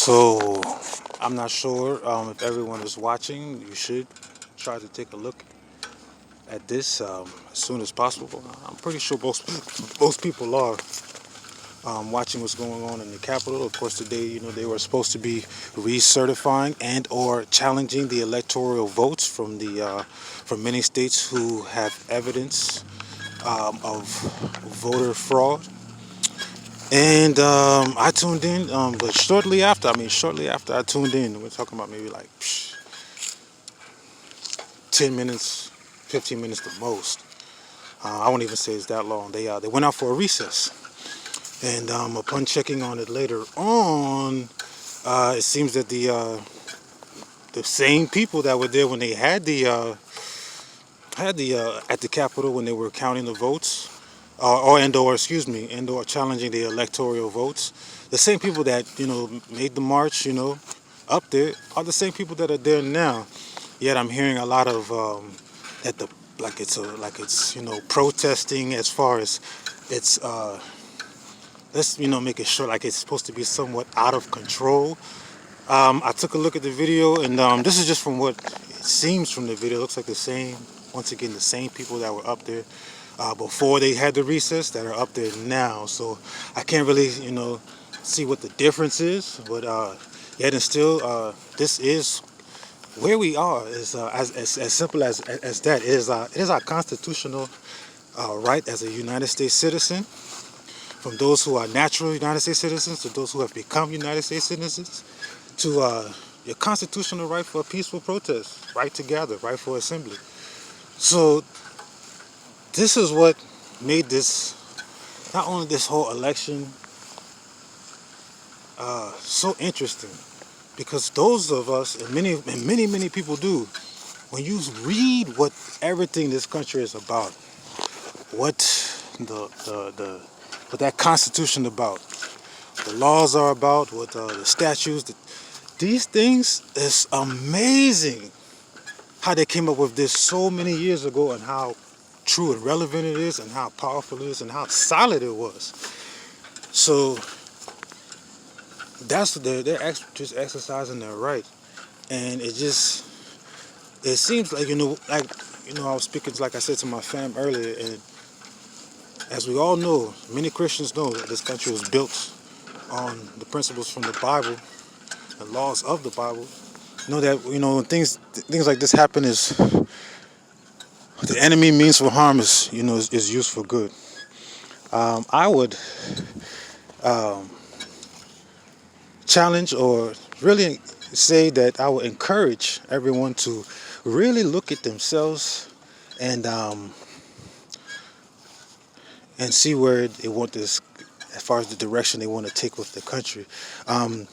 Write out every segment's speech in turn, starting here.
So I'm not sure if everyone is watching. You should try to take a look at this as soon as possible. I'm pretty sure most people are watching what's going on in the Capitol. Of course, today, they were supposed to be recertifying and or challenging the electoral votes from many states who have evidence of voter fraud. And I tuned in, but shortly after I tuned in, we're talking about maybe like 10 minutes, 15 minutes the most. I won't even say it's that long. They went out for a recess, and upon checking on it later on, it seems that the same people that were there when they had the at the Capitol when they were counting the votes, and or challenging the electoral votes, the same people that made the march, up there, are the same people that are there now. Yet I'm hearing a lot of at the like it's protesting as far as it's let's make it short, like it's supposed to be somewhat out of control. I took a look at the video, and this is just from what it seems from the video. It looks like once again, the same people that were up there before they had the recess that are up there now. So I can't really, see what the difference is. But yet and still, this is where we are. Is as simple as that. It is our constitutional right as a United States citizen. From those who are natural United States citizens to those who have become United States citizens, to your constitutional right for a peaceful protest, right to gather, right for assembly. So this is what made this, not only this whole election, so interesting, because those of us, and many people do, when you read what everything this country is about, what what that Constitution about, the laws are about, what the statutes, these things is amazing how they came up with this so many years ago, and how true and relevant it is, and how powerful it is, and how solid it was. So they're just exercising their right, and it seems like I was speaking, like I said, to my fam earlier, and as we all know, many Christians know that this country was built on the principles from the Bible, the laws of the Bible. Know that when things like this happen, is the enemy means for harm is used for good. I would challenge, or really say that I would encourage everyone to really look at themselves, and see where they want this, as far as the direction they want to take with the country. What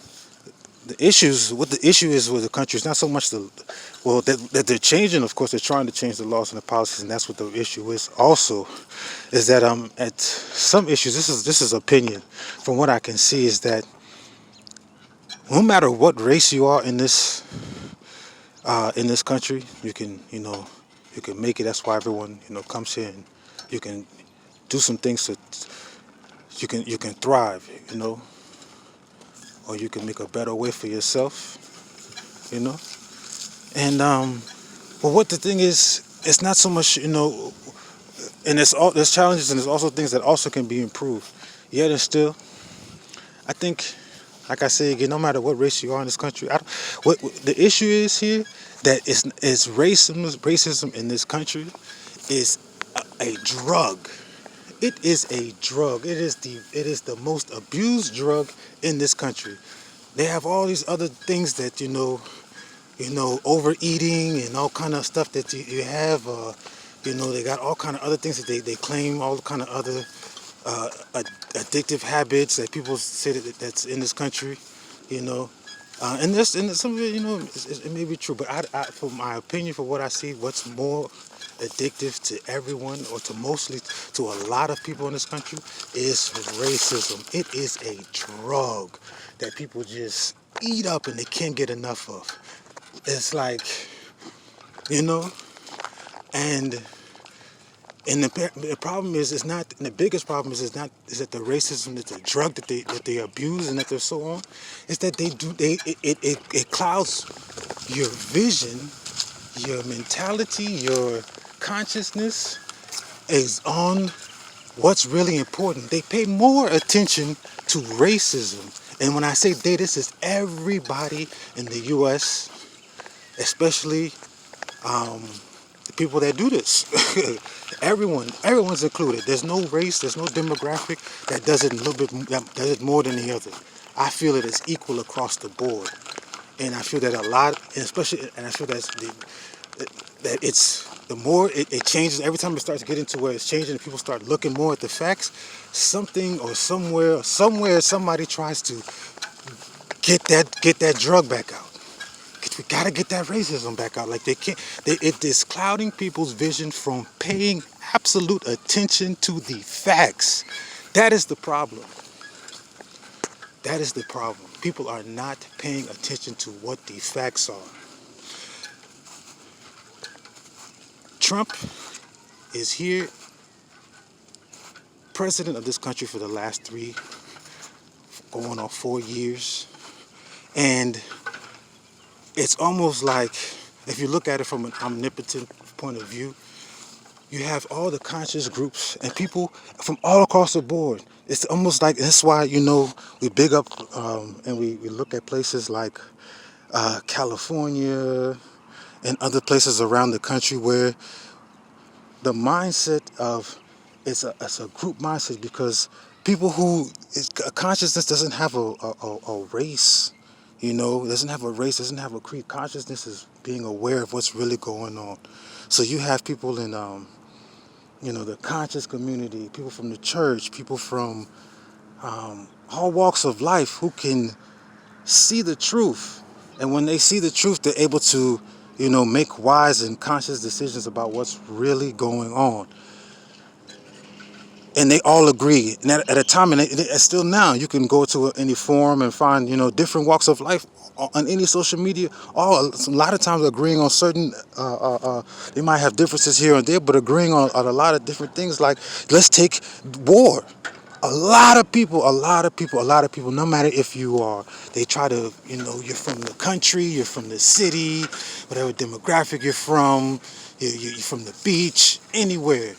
the issue is with the country is not so much that they're changing. Of course, they're trying to change the laws and the policies, and that's what the issue is. Also, is that at some issues, this is opinion. From what I can see, is that no matter what race you are in this country, you can make it. That's why everyone comes here, and you can do some things so you can thrive, or you can make a better way for yourself, and but what the thing is, it's not so much, and there's challenges, and there's also things that also can be improved. Yet and still, I think, like I say again, no matter what race you are in this country, what the issue is here, that is racism in this country is a drug. It is a drug. It is the most abused drug in this country. They have all these other things that overeating and all kind of stuff that you have. They got all kind of other things that they claim, all kind of other addictive habits that people say that's in this country. And some of it, it may be true, but for my opinion, for what I see, what's more addictive to everyone, or to a lot of people in this country, is racism. It is a drug that people just eat up and they can't get enough of. It's like, and And the problem is not the biggest problem is not is that the racism, that the drug that they abuse and that they're so on, is that it clouds your vision, your mentality, your consciousness is on what's really important. They pay more attention to racism. And when I say they, this is everybody in the US, especially the people that do this. Everyone's included. There's no race, there's no demographic that does it a little bit that does it more than the other. I feel it is equal across the board. And I feel that a lot, and especially, and I feel that it's the more it changes every time it starts getting to where it's changing and people start looking more at the facts. Something or somewhere somebody tries to get that drug back out. We gotta get that racism back out. Like they can't. It is clouding people's vision from paying absolute attention to the facts. That is the problem. That is the problem. People are not paying attention to what the facts are. Trump is here, president of this country for the last going on 4 years. And it's almost like, if you look at it from an omnipotent point of view, you have all the conscious groups and people from all across the board. It's almost like, that's why, we big up and we look at places like California and other places around the country where the mindset of it's a group mindset, because people who consciousness doesn't have a race, doesn't have a race, doesn't have a creed. Consciousness is being aware of what's really going on. So you have people in the conscious community, people from the church, people from all walks of life who can see the truth. And when they see the truth, they're able to make wise and conscious decisions about what's really going on. And they all agree. And at a time, and still now, you can go to any forum and find, different walks of life on any social media. A lot of times agreeing on certain, they might have differences here and there, but agreeing on a lot of different things. Like, let's take war. A lot of people, no matter if you are, they try to, you're from the country, you're from the city, whatever demographic you're from the beach, anywhere.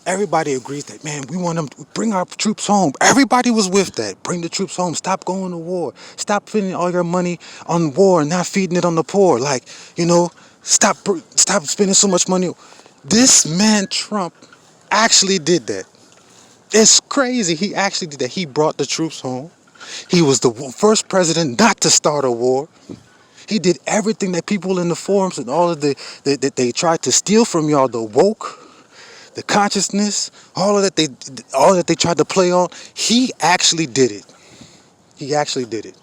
Everybody agrees that, man, we want them to bring our troops home. Everybody was with that. Bring the troops home. Stop going to war. Stop spending all your money on war and not feeding it on the poor. Like, stop spending so much money. This man, Trump, actually did that. It's crazy. He actually did that. He brought the troops home. He was the first president not to start a war. He did everything that people in the forums and all of that they tried to steal from y'all, the woke, the consciousness, all that they tried to play on. He actually did it. He actually did it.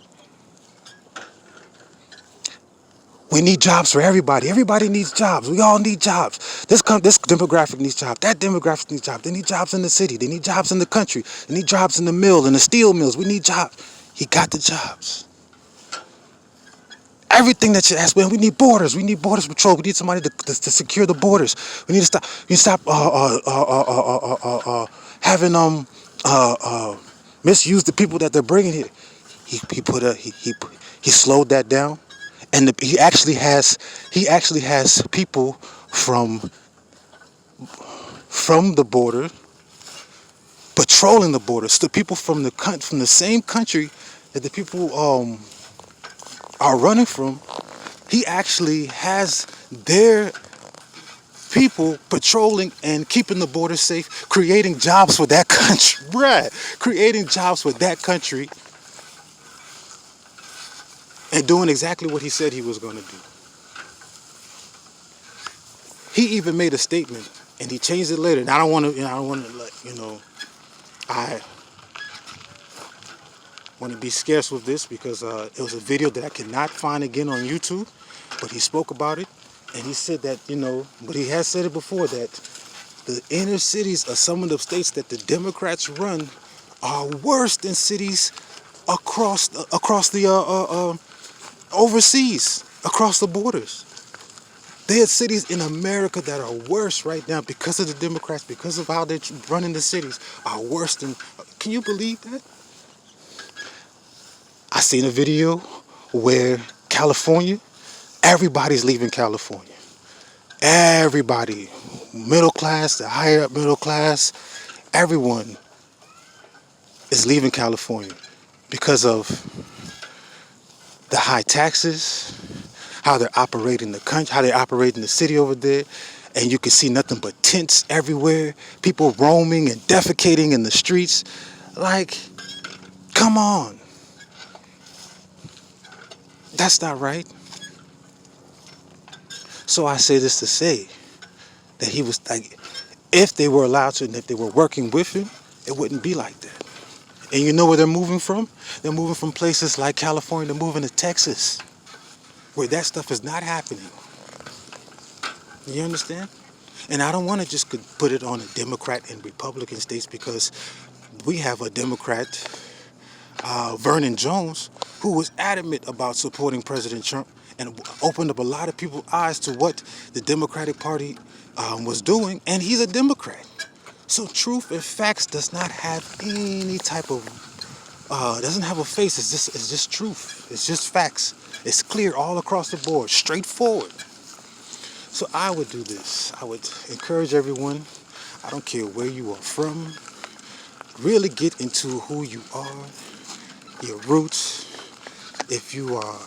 We need jobs for everybody. Everybody needs jobs. We all need jobs. This demographic needs jobs. That demographic needs jobs. They need jobs in the city. They need jobs in the country. They need jobs in the mill, in the steel mills. We need jobs. He got the jobs. Everything that you ask, man, we need borders. We need borders patrol. We need somebody to secure the borders. We need to stop. We stop having misuse the people that they're bringing here. He slowed that down, and he actually has people from the border patrolling the borders. The people from the same country that the people are running from. He actually has their people patrolling and keeping the border safe, creating jobs for that country. Creating jobs for that country and doing exactly what he said he was going to do. He even made a statement and he changed it later. And I don't want to I want to be scarce with this because it was a video that I cannot find again on YouTube, but he spoke about it. And he said that, but he has said it before, that the inner cities of some of the states that the Democrats run are worse than cities across the overseas, across the borders. There are cities in America that are worse right now because of the Democrats, because of how they're running the cities, are worse than. Can you believe that? I seen a video where California, everybody's leaving California. Everybody, middle class, the higher up middle class, everyone is leaving California because of the high taxes, how they're operating the country, how they're operating the city over there. And you can see nothing but tents everywhere, people roaming and defecating in the streets. Like, come on. That's not right. So I say this to say that he was like, if they were allowed to and if they were working with him, it wouldn't be like that. And you know where they're moving from? They're moving from places like California, they're moving to Texas, where that stuff is not happening. You understand? And I don't want to just put it on the Democrat and Republican states, because we have a Democrat, Vernon Jones, who was adamant about supporting President Trump and opened up a lot of people's eyes to what the Democratic Party was doing, and he's a Democrat. So truth and facts does not have any type of, doesn't have a face. It's just truth. It's just facts. It's clear all across the board, straightforward. So I would do this. I would encourage everyone, I don't care where you are from, really get into who you are, your roots. If you are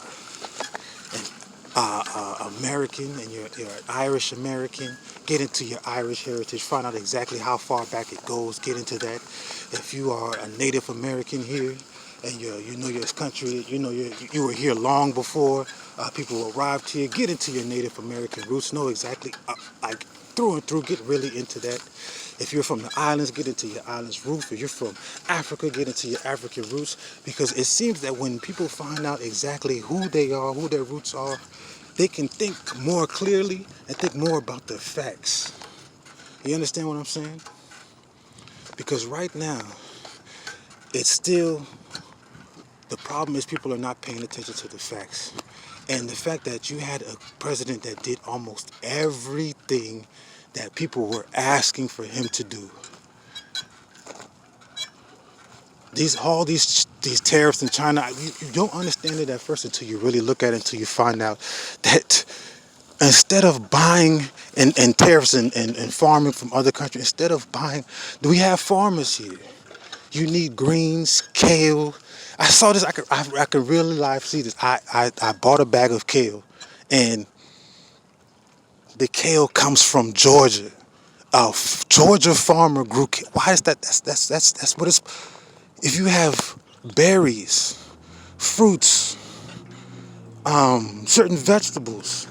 American and you're an Irish American, get into your Irish heritage, find out exactly how far back it goes, get into that. If you are a Native American here and you know your country, you were here long before people arrived here, get into your Native American roots, know exactly, like through and through, get really into that. If you're from the islands, get into your islands roots. If you're from Africa, get into your African roots. Because it seems that when people find out exactly who they are, who their roots are, they can think more clearly and think more about the facts. You understand what I'm saying? Because right now, it's still, the problem is people are not paying attention to the facts. And the fact that you had a president that did almost everything that people were asking for him to do. These tariffs in China, you don't understand it at first until you really look at it, until you find out that instead of buying and tariffs and farming from other countries, instead of buying, we have farmers here. You need greens, kale. I saw this. I could really live see this. I bought a bag of kale, and the kale comes from Georgia. A Georgia farmer grew kale. Why is that? That's what it's. If you have berries, fruits, certain vegetables,